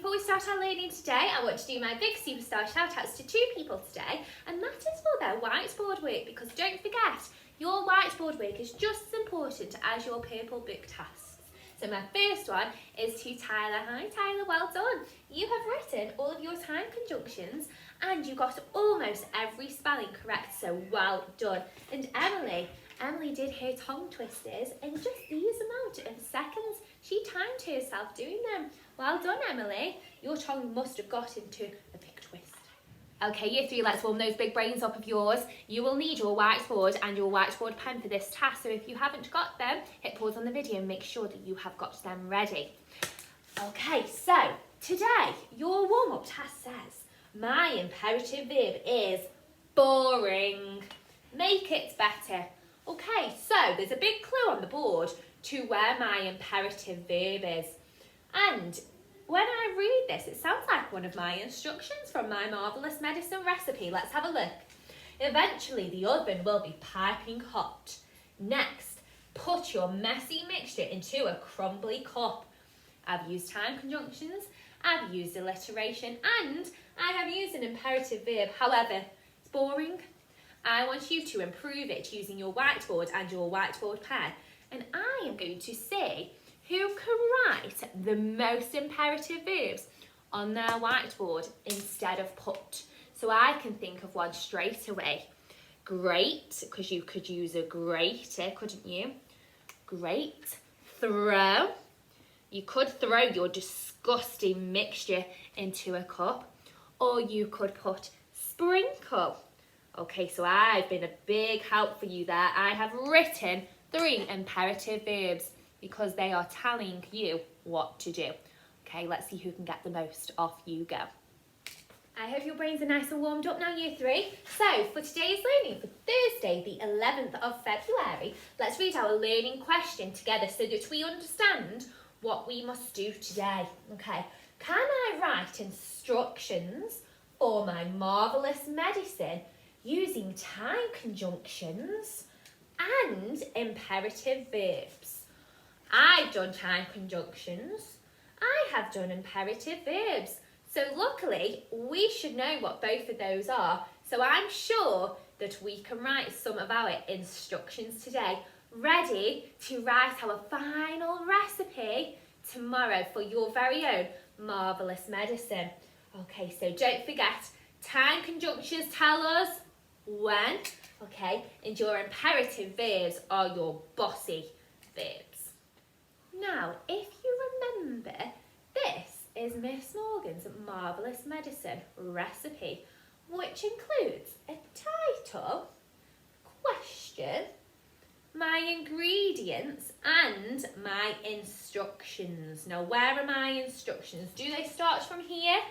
before we start our learning today, I want to do my big superstar shout-outs to 2 people today, and that is for their whiteboard work, because don't forget, your whiteboard work is just as important as your purple book tasks. So my first one is to Tyler. Hi Tyler, well done. You have written all of your time conjunctions and you got almost every spelling correct, so well done. And Emily did her tongue twisters in just these amount of seconds. She timed herself doing them. Well done, Emily. Your tongue must have got into a big twist. Okay, year 3, let's warm those big brains up of yours. You will need your whiteboard and your whiteboard pen for this task, so if you haven't got them, hit pause on the video and make sure that you have got them ready. Okay, so today, your warm-up task says, my imperative verb is boring. Make it better. Okay, so there's a big clue on the board to where my imperative verb is. And when I read this, it sounds like one of my instructions from my marvellous medicine recipe. Let's have a look. Eventually, the oven will be piping hot. Next, put your messy mixture into a crumbly cup. I've used time conjunctions, I've used alliteration, and I have used an imperative verb. However, it's boring. I want you to improve it using your whiteboard and your whiteboard pen. And I am going to say who can write the most imperative verbs on their whiteboard instead of put. So I can think of one straight away. Great, because you could use a grater, couldn't you? Great. Throw. You could throw your disgusting mixture into a cup, or you could put sprinkle. Okay, so I've been a big help for you there. I have written 3 imperative verbs because they are telling you what to do. Okay, let's see who can get the most. Off you go. I hope your brains are nice and warmed up now, year 3. So for today's learning, for Thursday, the 11th of February, let's read our learning question together so that we understand what we must do today. Okay, can I write instructions for my marvellous medicine using time conjunctions and imperative verbs? I've done time conjunctions. I have done imperative verbs. So luckily, we should know what both of those are. So I'm sure that we can write some of our instructions today, ready to write our final recipe tomorrow for your very own marvellous medicine. Okay, so don't forget, time conjunctions tell us when, okay, and your imperative verbs are your bossy verbs. Now, if you remember, this is Miss Morgan's marvellous medicine recipe, which includes a title, question, my ingredients, and my instructions. Now, where are my instructions? Do they start from here?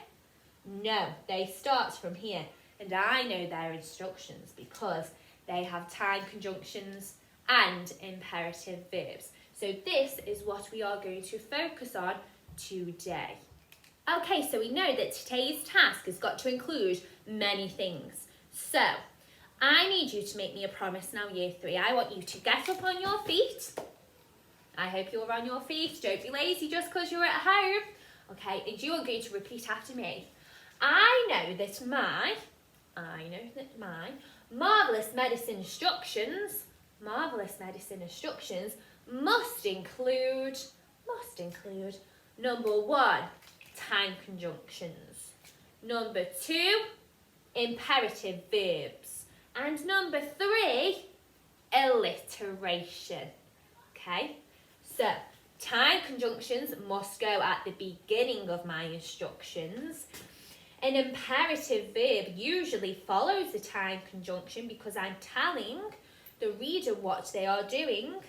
No, they start from here. And I know their instructions because they have time conjunctions and imperative verbs. So this is what we are going to focus on today. Okay, so we know that today's task has got to include many things. So I need you to make me a promise now, year 3. I want you to get up on your feet. I hope you're on your feet. Don't be lazy just because you're at home. Okay, and you are going to repeat after me. I know that my marvellous medicine instructions must include number 1, time conjunctions, number 2, imperative verbs, and number 3, alliteration. Okay, so time conjunctions must go at the beginning of my instructions. An imperative verb usually follows the time conjunction because I'm telling the reader what they are doing,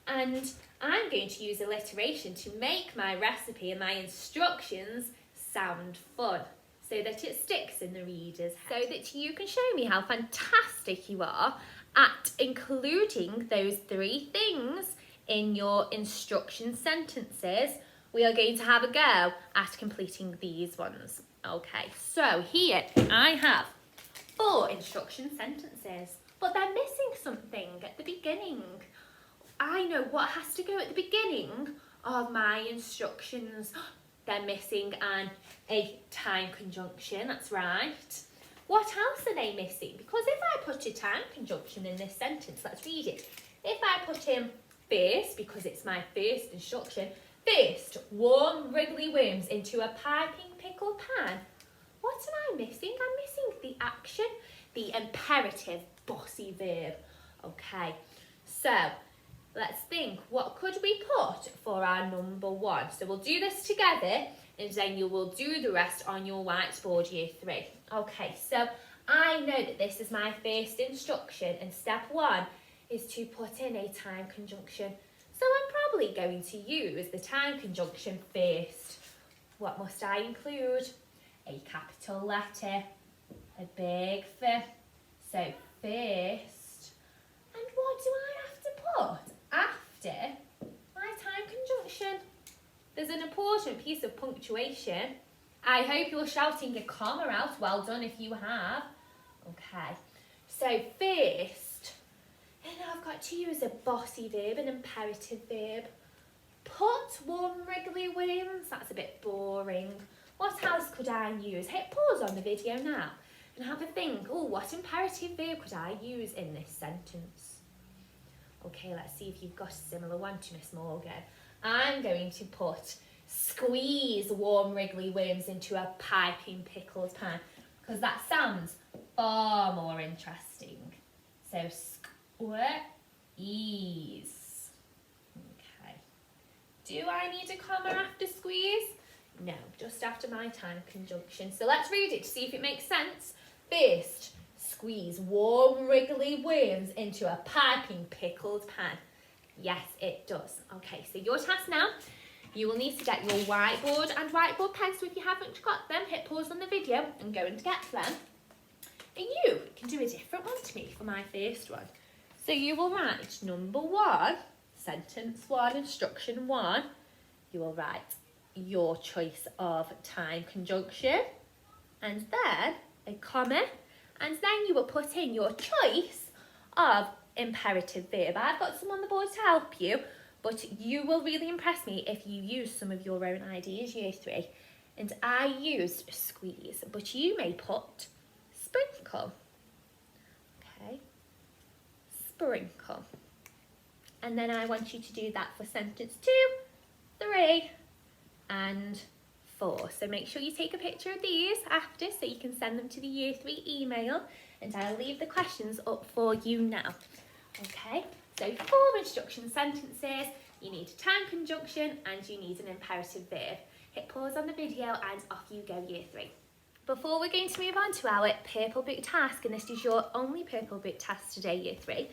and I'm going to use alliteration to make my recipe and my instructions sound fun so that it sticks in the reader's head, so that you can show me how fantastic you are at including those 3 things in your instruction sentences. We are going to have a go at completing these ones. Okay, so here I have 4 instruction sentences, but they're missing something at the beginning. I know what has to go at the beginning of my instructions. They're missing a time conjunction, that's right. What else are they missing? Because if I put a time conjunction in this sentence, let's read it. If I put in first, because it's my first instruction, first, warm wriggly worms into a piping pickled pan. What am I missing? I'm missing the action, the imperative bossy verb. Okay, so let's think, what could we put for our number 1? So we'll do this together and then you will do the rest on your whiteboard year 3. Okay, so I know that this is my first instruction and step 1 is to put in a time conjunction. So I'm probably going to use the time conjunction first. What must I include? A capital letter, a big F. So first. And what do I have to put after my time conjunction? There's an important piece of punctuation. I hope you're shouting a comma out. Well done if you have. Okay, so first, and now I've got to use a bossy verb, an imperative verb. Put warm wriggly worms. That's a bit boring. What else could I use? Hit pause on the video now and have a think. Oh, what imperative verb could I use in this sentence? Okay, let's see if you've got a similar one to Miss Morgan. I'm going to put squeeze warm wriggly worms into a piping pickled pan because that sounds far more interesting. So squeeze. Okay. Do I need a comma after squeeze? No, just after my time conjunction. So let's read it to see if it makes sense. First, squeeze warm wriggly worms into a piping pickled pan. Yes, it does. Okay, so your task now, you will need to get your whiteboard and whiteboard pens. So if you haven't got them, hit pause on the video and go and get them. And you can do a different one to me for my first one. So you will write number 1, sentence 1, instruction 1. You will write your choice of time conjunction and then a comma, and then you will put in your choice of imperative verb. I've got some on the board to help you, but you will really impress me if you use some of your own ideas, year 3. And I used squeeze, but you may put sprinkle. Okay, sprinkle. And then I want you to do that for sentence 2, 3, and 4. So make sure you take a picture of these after so you can send them to the year 3 email, and I'll leave the questions up for you now. Okay, so 4 instruction sentences, you need a time conjunction and you need an imperative verb. Hit pause on the video and off you go, year 3. Before we're going to move on to our purple book task, and this is your only purple book task today, year 3,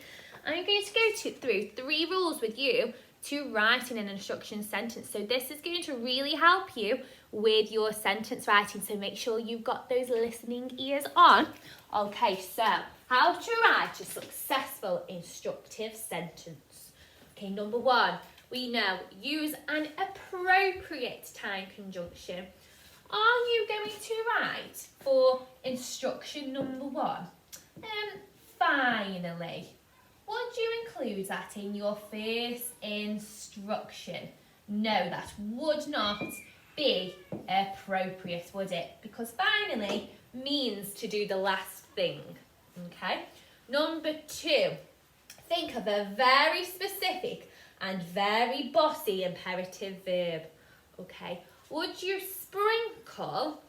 I'm going to go through 3 rules with you to write in an instruction sentence. So this is going to really help you with your sentence writing, so make sure you've got those listening ears on. Okay, so how to write a successful instructive sentence. Okay, number 1, we know use an appropriate time conjunction. Are you going to write for instruction number 1? Finally. Would you include that in your first instruction? No, that would not be appropriate, would it? Because finally means to do the last thing. Okay. Number 2, think of a very specific and very bossy imperative verb. Okay. Would you sprinkle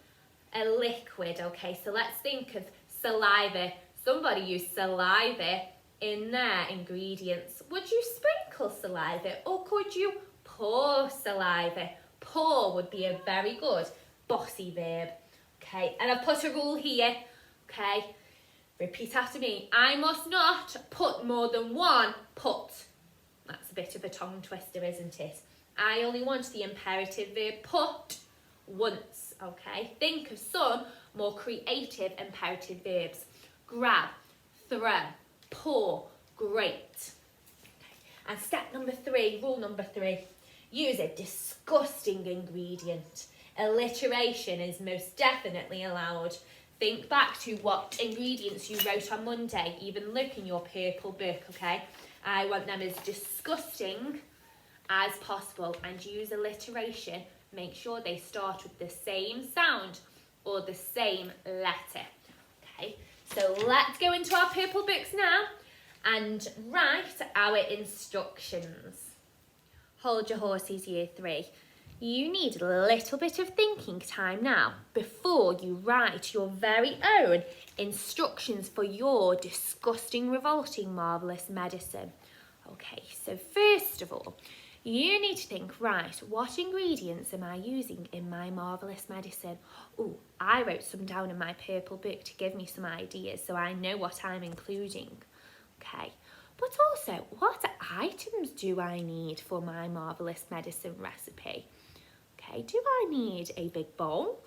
a liquid? Okay, so let's think of saliva. Somebody used saliva in their ingredients. Would you sprinkle saliva or could you pour saliva? Pour would be a very good bossy verb. Okay, and I've put a rule here. Okay, repeat after me. I must not put more than 1 put. That's a bit of a tongue twister, isn't it? I only want the imperative verb put once. Okay, think of some more creative imperative verbs. Grab, throw, pour, grate. Okay. And step number 3, rule number 3, use a disgusting ingredient. Alliteration is most definitely allowed. Think back to what ingredients you wrote on Monday. Even look in your purple book, okay? I want them as disgusting as possible and use alliteration make sure they start with the same sound or the same letter. Okay, so let's go into our purple books now and write our instructions. Hold your horses, year 3. You need a little bit of thinking time now before you write your very own instructions for your disgusting, revolting, marvellous medicine. Okay, so first of all, you need to think, right, what ingredients am I using in my marvellous medicine? Oh, I wrote some down in my purple book to give me some ideas so I know what I'm including. Okay, but also, what items do I need for my marvellous medicine recipe? Okay, do I need a big bowl?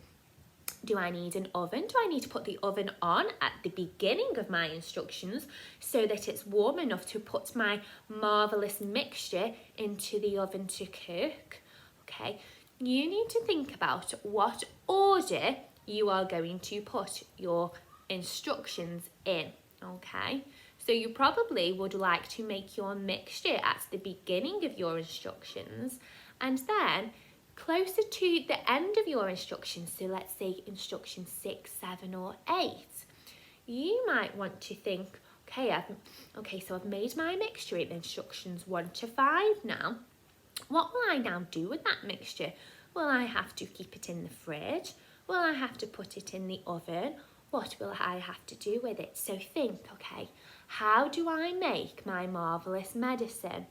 Do I need an oven? Do I need to put the oven on at the beginning of my instructions so that it's warm enough to put my marvellous mixture into the oven to cook? Okay, you need to think about what order you are going to put your instructions in, okay? So you probably would like to make your mixture at the beginning of your instructions and then closer to the end of your instructions, so let's say instruction 6, 7 or 8, you might want to think, so I've made my mixture in instructions 1 to 5 now. What will I now do with that mixture? Will I have to keep it in the fridge? Will I have to put it in the oven? What will I have to do with it? So think, okay, how do I make my marvellous medicine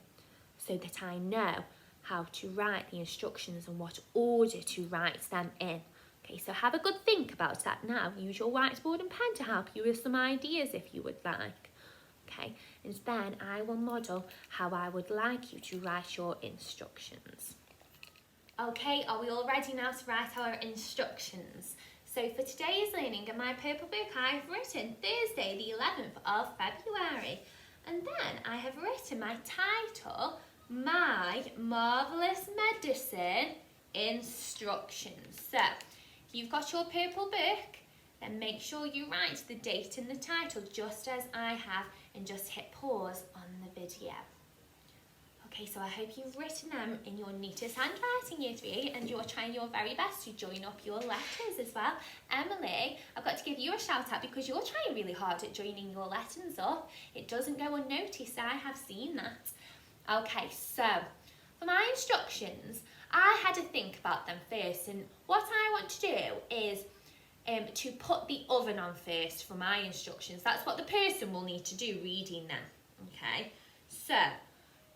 so that I know how to write the instructions and what order to write them in? Okay, so have a good think about that now. Use your whiteboard and pen to help you with some ideas if you would like. Okay, and then I will model how I would like you to write your instructions. Okay, are we all ready now to write our instructions? So for today's learning in my purple book, I've written Thursday the 11th of February. And then I have written my title, My Marvellous Medicine Instructions. So if you've got your purple book, then make sure you write the date and the title just as I have and just hit pause on the video. Okay, so I hope you've written them in your neatest handwriting, year 3, and you're trying your very best to join up your letters as well. Emily, I've got to give you a shout out because you're trying really hard at joining your letters up. It doesn't go unnoticed, I have seen that. Okay, so for my instructions, I had to think about them first, and what I want to do is to put the oven on first for my instructions. That's what the person will need to do reading them, okay? So,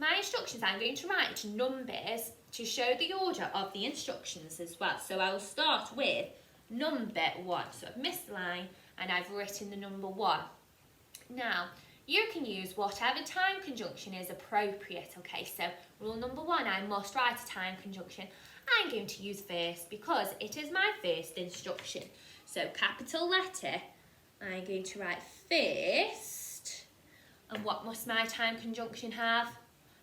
my instructions, I'm going to write numbers to show the order of the instructions as well. So I will start with number 1. So I've missed the line and I've written the number 1. Now, you can use whatever time conjunction is appropriate, okay? So rule number 1, I must write a time conjunction. I'm going to use first because it is my first instruction. So capital letter, I'm going to write first. And what must my time conjunction have?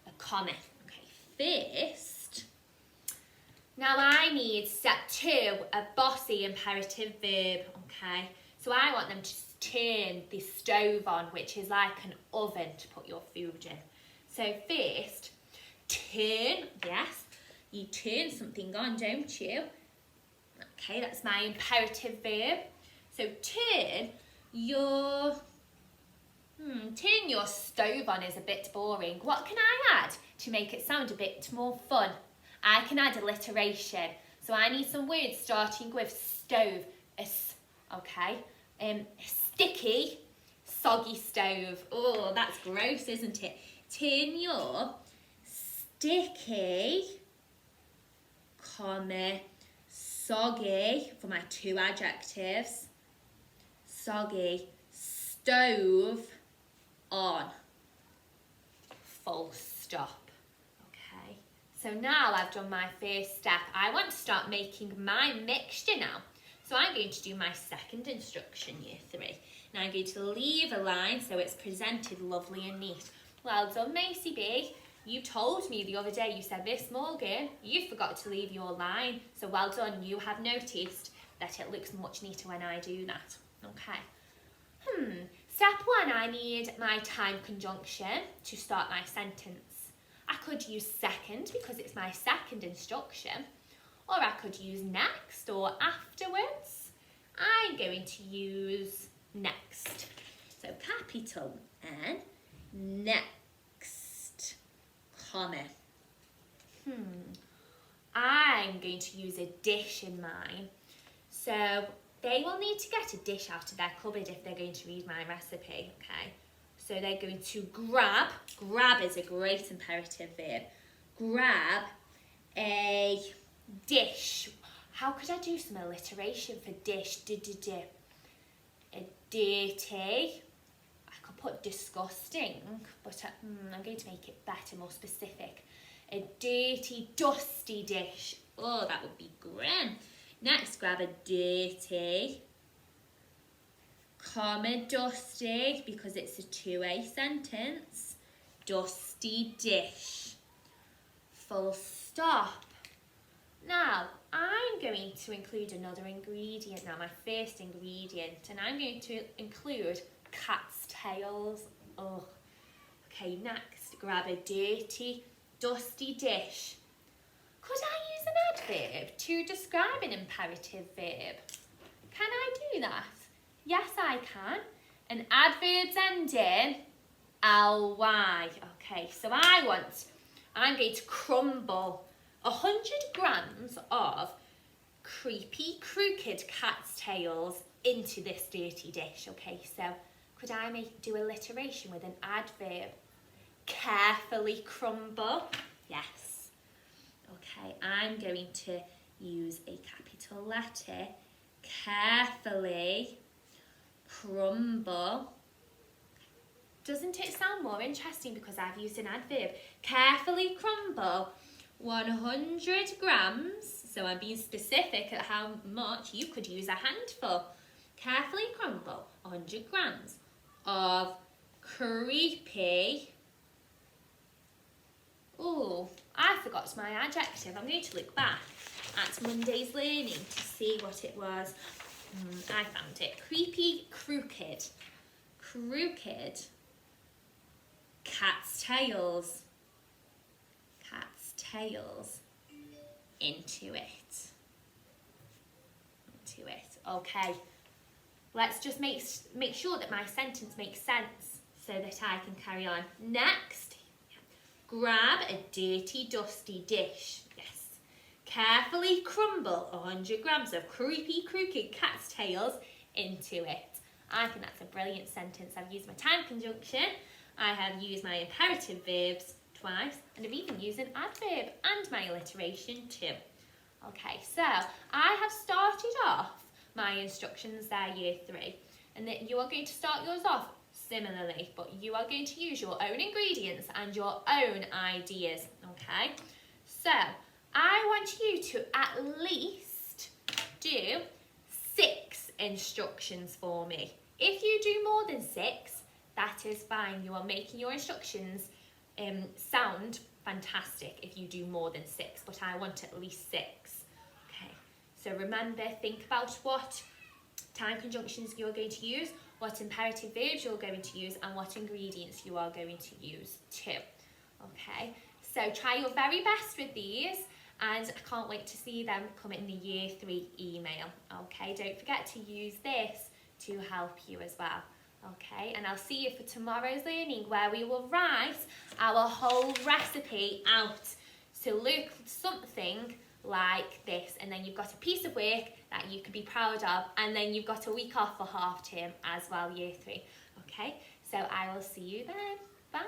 A comma. Okay, first. Now I need step 2, a bossy imperative verb, okay? So I want them to turn the stove on, which is like an oven to put your food in. So first, turn, yes, you turn something on, don't you? Okay, that's my imperative verb. So turn your stove on is a bit boring. What can I add to make it sound a bit more fun? I can add alliteration. So I need some words starting with stove, okay? Sticky, soggy stove. Oh, that's gross, isn't it? Turn your sticky, comma, soggy, for my 2 adjectives, soggy, stove, on, full stop. Okay, so now I've done my first step. I want to start making my mixture now. So I'm going to do my second instruction, year 3. Now I'm going to leave a line so it's presented lovely and neat. Well done, Macy B. You told me the other day, you said, Miss Morgan, you forgot to leave your line. So well done, you have noticed that it looks much neater when I do that. Okay. Step 1, I need my time conjunction to start my sentence. I could use second because it's my second instruction, or I could use next or afterwards. I'm going to use next. So capital N, next, comma. I'm going to use a dish in mine. So they will need to get a dish out of their cupboard if they're going to read my recipe, okay? So they're going to grab is a great imperative verb, grab a dish. How could I do some alliteration for dish? A dirty. I could put disgusting, but I'm going to make it better, more specific. A dirty, dusty dish. Oh, that would be grim. Next, grab a dirty, comma, dusty, because it's a two-way sentence. Dusty dish. Full stop. Now, I'm going to include another ingredient now, my first ingredient, and I'm going to include cat's tails. Oh, okay, next, grab a dirty, dusty dish. Could I use an adverb to describe an imperative verb? Can I do that? Yes, I can. And adverbs end in ly. Okay, so I'm going to crumble 100 grams of creepy, crooked cat's tails into this dirty dish. Okay, so could I do alliteration with an adverb? Carefully crumble. Yes. Okay, I'm going to use a capital letter. Carefully crumble. Doesn't it sound more interesting because I've used an adverb? Carefully crumble 100 grams. So I'm being specific at how much. You could use a handful. Carefully crumble 100 grams of creepy. Oh, I forgot my adjective. I'm going to look back at Monday's learning to see what it was. I found it. Creepy, crooked. Crooked. Cat's tails. Cat's tails. Into it. Into it. Okay. Let's just make sure that my sentence makes sense so that I can carry on. Next. Grab a dirty, dusty dish. Yes. Carefully crumble 100 grams of creepy, crooked cat's tails into it. I think that's a brilliant sentence. I've used my time conjunction. I have used my imperative verbs twice, and I've even used an adverb and my alliteration too. Okay, so I have started off my instructions there, year 3, and that you are going to start yours off similarly, but you are going to use your own ingredients and your own ideas, okay? So, I want you to at least do 6 instructions for me. If you do more than 6, that is fine. You are making your instructions sound fantastic if you do more than 6, but I want at least 6. Okay, so remember, think about what time conjunctions you're going to use, what imperative verbs you're going to use, and what ingredients you are going to use too. Okay, so try your very best with these, and I can't wait to see them come in the year 3 email. Okay, don't forget to use this to help you as well. Okay, and I'll see you for tomorrow's learning, where we will write our whole recipe out to look something like this, and then you've got a piece of work that you can be proud of, and then you've got a week off for half term as well, year 3. Okay, so I will see you then. Bye.